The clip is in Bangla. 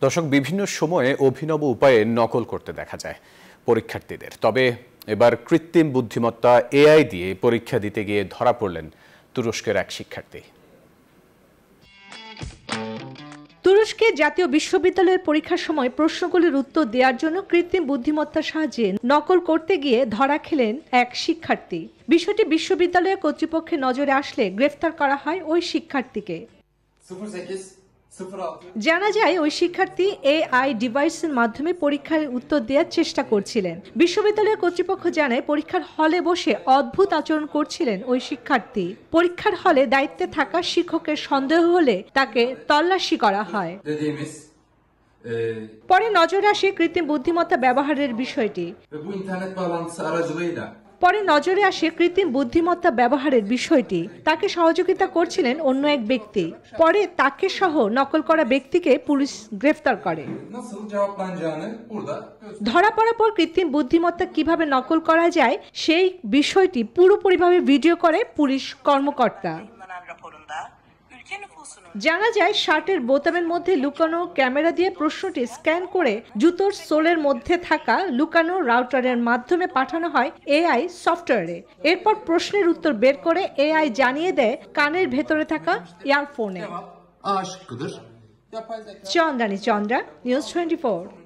দর্শক, বিভিন্ন সময়ে অভিনব উপায়ে নকল করতে দেখা যায় পরীক্ষার্থীদের। তবে এবার কৃত্রিম বুদ্ধিমত্তা এআই দিয়ে পরীক্ষা দিতে গিয়ে ধরা পড়লেন তুরস্কের এক শিক্ষার্থী। তুরস্কে জাতীয় বিশ্ববিদ্যালয়ের পরীক্ষার সময় প্রশ্নগুলির উত্তর দেওয়ার জন্য কৃত্রিম বুদ্ধিমত্তার সাহায্যে নকল করতে গিয়ে ধরা খেলেন এক শিক্ষার্থী। বিষয়টি বিশ্ববিদ্যালয়ের কর্তৃপক্ষের নজরে আসলে গ্রেফতার করা হয় ওই শিক্ষার্থীকে। জানা যায় ওই শিক্ষার্থী এআই ডিভাইসের মাধ্যমে পরীক্ষার উত্তর দেওয়ার চেষ্টা করছিলেন। বিশ্ববিদ্যালয়ের কর্তৃপক্ষ জানায় পরীক্ষার হলে বসে অদ্ভুত আচরণ করছিলেন ওই শিক্ষার্থী। পরীক্ষার হলে দায়িত্বে থাকা শিক্ষকের সন্দেহ হলে তাকে তল্লাশি করা হয়। পরে নজরে আসে কৃত্রিম বুদ্ধিমত্তা ব্যবহারের বিষয়টি। তাকে সহযোগিতা করছিলেন অন্য এক ব্যক্তি। পরে তাকে সহ নকল করা ব্যক্তিকে পুলিশ গ্রেফতার করে। ধরা পড়ার পর কৃত্রিম বুদ্ধিমত্তা কিভাবে নকল করা যায় সেই বিষয়টি পুরোপুরিভাবে ভিডিও করে পুলিশ কর্মকর্তা। জানা যায় শার্টের বোতামের মধ্যে লুকানো ক্যামেরা দিয়ে প্রশ্নটি স্ক্যান করে জুতোর সোলের মধ্যে থাকা লুকানো রাউটারের মাধ্যমে পাঠানো হয় এআই সফটওয়্যারে। এরপর প্রশ্নের উত্তর বের করে এআই জানিয়ে দেয় কানের ভেতরে থাকা ইয়ারফোনে। চন্দ্রানী চন্দ্রা, নিউজ 24।